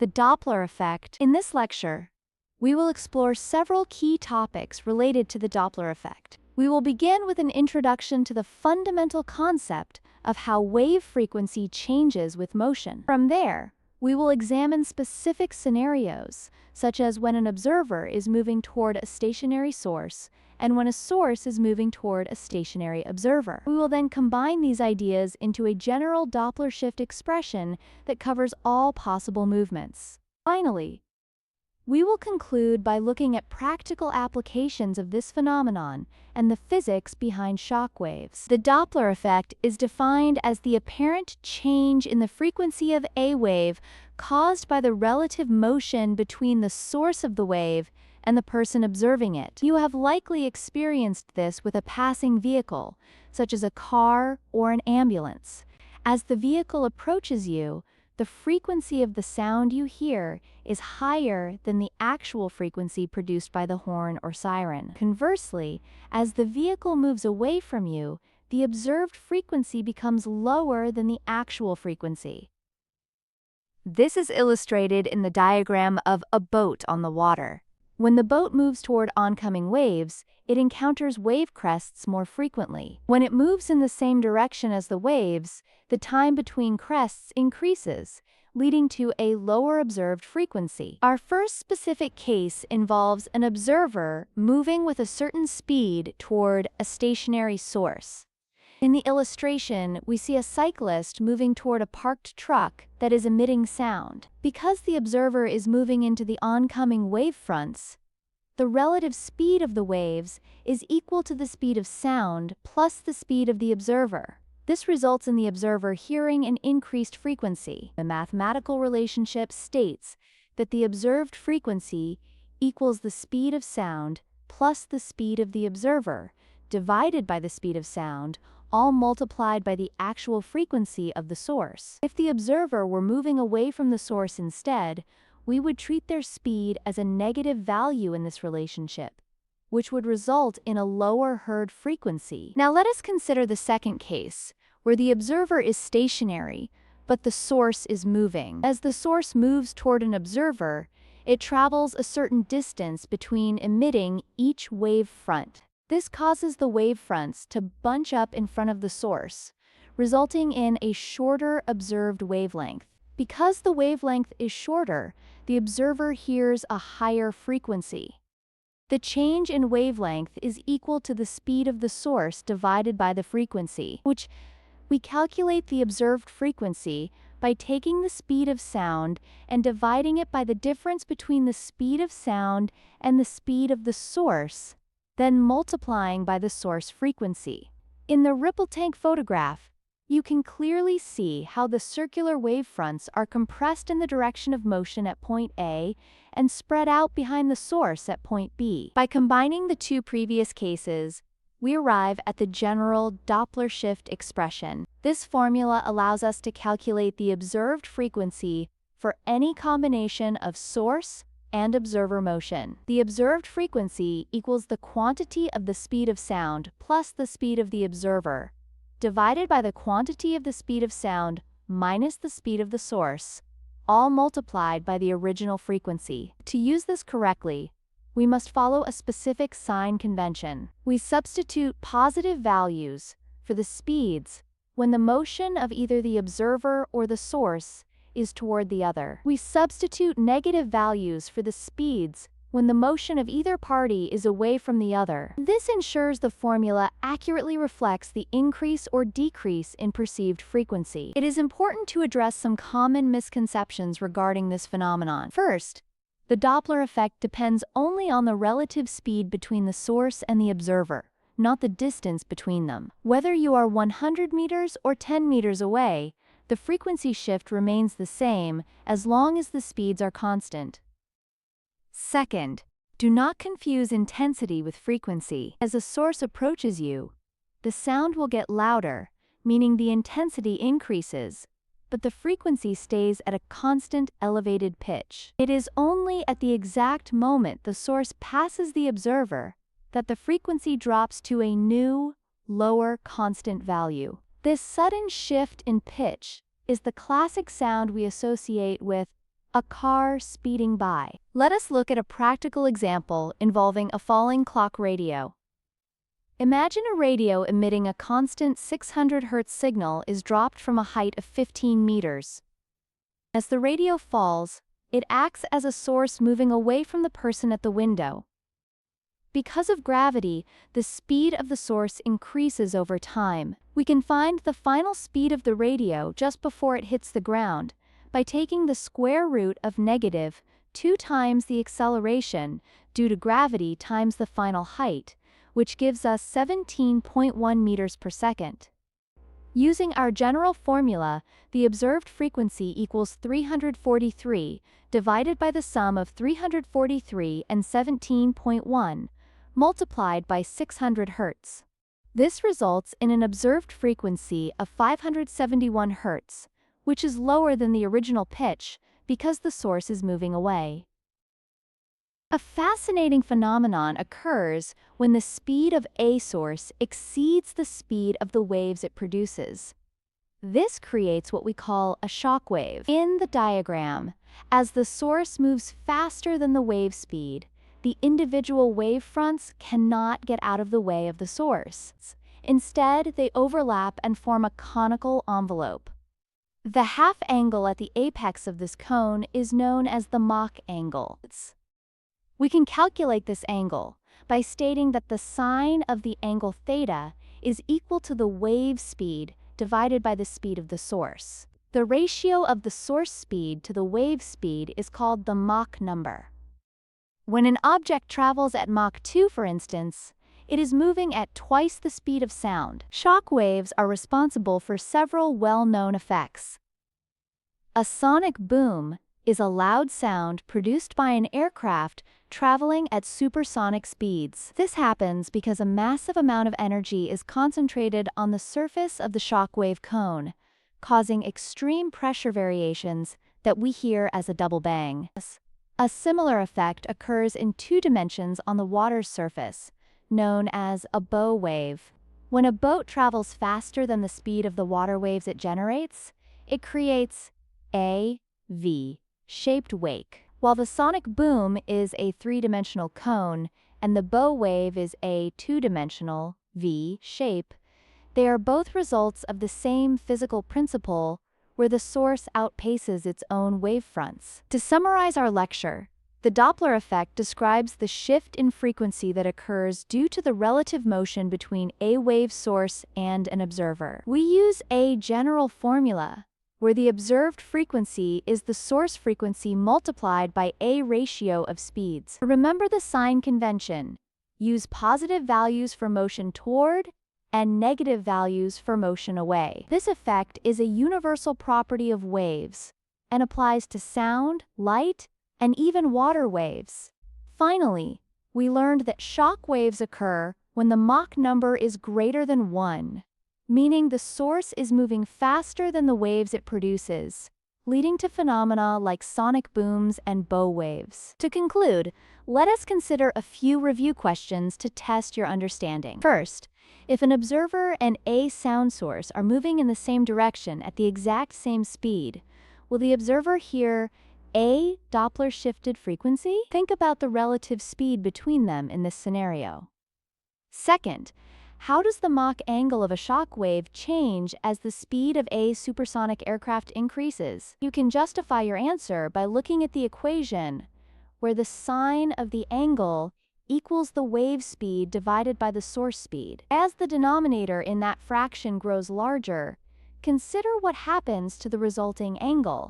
the Doppler effect. In this lecture, we will explore several key topics related to the Doppler effect. We will begin with an introduction to the fundamental concept of how wave frequency changes with motion. From there, we will examine specific scenarios, such as when an observer is moving toward a stationary source and when a source is moving toward a stationary observer. We will then combine these ideas into a general Doppler shift expression that covers all possible movements. Finally, we will conclude by looking at practical applications of this phenomenon and the physics behind shock waves. The Doppler effect is defined as the apparent change in the frequency of a wave caused by the relative motion between the source of the wave and the person observing it. You have likely experienced this with a passing vehicle, such as a car or an ambulance. As the vehicle approaches you, the frequency of the sound you hear is higher than the actual frequency produced by the horn or siren. Conversely, as the vehicle moves away from you, the observed frequency becomes lower than the actual frequency. This is illustrated in the diagram of a boat on the water. When the boat moves toward oncoming waves, it encounters wave crests more frequently. When it moves in the same direction as the waves, the time between crests increases, leading to a lower observed frequency. Our first specific case involves an observer moving with a certain speed toward a stationary source. In the illustration, we see a cyclist moving toward a parked truck that is emitting sound. Because the observer is moving into the oncoming wave fronts, the relative speed of the waves is equal to the speed of sound plus the speed of the observer. This results in the observer hearing an increased frequency. The mathematical relationship states that the observed frequency equals the speed of sound plus the speed of the observer, divided by the speed of sound, all multiplied by the actual frequency of the source. If the observer were moving away from the source instead, we would treat their speed as a negative value in this relationship, which would result in a lower heard frequency. Now let us consider the second case, where the observer is stationary, but the source is moving. As the source moves toward an observer, it travels a certain distance between emitting each wave front. This causes the wave fronts to bunch up in front of the source, resulting in a shorter observed wavelength. Because the wavelength is shorter, the observer hears a higher frequency. The change in wavelength is equal to the speed of the source divided by the frequency, which we calculate the observed frequency by taking the speed of sound and dividing it by the difference between the speed of sound and the speed of the source, then multiplying by the source frequency. In the ripple tank photograph, you can clearly see how the circular wavefronts are compressed in the direction of motion at point A and spread out behind the source at point B. By combining the two previous cases, we arrive at the general Doppler shift expression. This formula allows us to calculate the observed frequency for any combination of source and observer motion. The observed frequency equals the quantity of the speed of sound plus the speed of the observer, divided by the quantity of the speed of sound minus the speed of the source, all multiplied by the original frequency. To use this correctly, we must follow a specific sign convention. We substitute positive values for the speeds when the motion of either the observer or the source is toward the other. We substitute negative values for the speeds when the motion of either party is away from the other. This ensures the formula accurately reflects the increase or decrease in perceived frequency. It is important to address some common misconceptions regarding this phenomenon. First, the Doppler effect depends only on the relative speed between the source and the observer, not the distance between them. Whether you are 100 meters or 10 meters away, the frequency shift remains the same as long as the speeds are constant. Second, do not confuse intensity with frequency. As a source approaches you, the sound will get louder, meaning the intensity increases, but the frequency stays at a constant elevated pitch. It is only at the exact moment the source passes the observer that the frequency drops to a new, lower constant value. This sudden shift in pitch is the classic sound we associate with A car speeding by. Let us look at a practical example involving a falling clock radio. Imagine a radio emitting a constant 600 Hz signal is dropped from a height of 15 meters. As the radio falls, it acts as a source moving away from the person at the window. Because of gravity, the speed of the source increases over time. We can find the final speed of the radio just before it hits the ground by taking the square root of negative 2 times the acceleration due to gravity times the final height, which gives us 17.1 meters per second. Using our general formula, the observed frequency equals 343 divided by the sum of 343 and 17.1, multiplied by 600 Hz. This results in an observed frequency of 571 Hz, which is lower than the original pitch because the source is moving away. A fascinating phenomenon occurs when the speed of a source exceeds the speed of the waves it produces. This creates what we call a shock wave. In the diagram, as the source moves faster than the wave speed, the individual wave fronts cannot get out of the way of the source. Instead, they overlap and form a conical envelope. The half angle at the apex of this cone is known as the Mach angle. We can calculate this angle by stating that the sine of the angle theta is equal to the wave speed divided by the speed of the source. The ratio of the source speed to the wave speed is called the Mach number. When an object travels at Mach 2, for instance, it is moving at twice the speed of sound. Shock waves are responsible for several well-known effects. A sonic boom is a loud sound produced by an aircraft traveling at supersonic speeds. This happens because a massive amount of energy is concentrated on the surface of the shockwave cone, causing extreme pressure variations that we hear as a double bang. A similar effect occurs in 2 dimensions on the water's surface, known as a bow wave. When a boat travels faster than the speed of the water waves it generates, it creates a V-shaped wake. While the sonic boom is a 3-dimensional cone and the bow wave is a 2-dimensional V shape, they are both results of the same physical principle where the source outpaces its own wavefronts. To summarize our lecture, the Doppler effect describes the shift in frequency that occurs due to the relative motion between a wave source and an observer. We use a general formula, where the observed frequency is the source frequency multiplied by a ratio of speeds. Remember the sign convention. Use positive values for motion toward and negative values for motion away. This effect is a universal property of waves and applies to sound, light, and even water waves. Finally, we learned that shock waves occur when the Mach number is greater than 1. Meaning the source is moving faster than the waves it produces, leading to phenomena like sonic booms and bow waves. To conclude, let us consider a few review questions to test your understanding. First, if an observer and a sound source are moving in the same direction at the exact same speed, will the observer hear a Doppler shifted frequency? Think about the relative speed between them in this scenario. Second, how does the Mach angle of a shock wave change as the speed of a supersonic aircraft increases? You can justify your answer by looking at the equation, where the sine of the angle equals the wave speed divided by the source speed. As the denominator in that fraction grows larger, consider what happens to the resulting angle.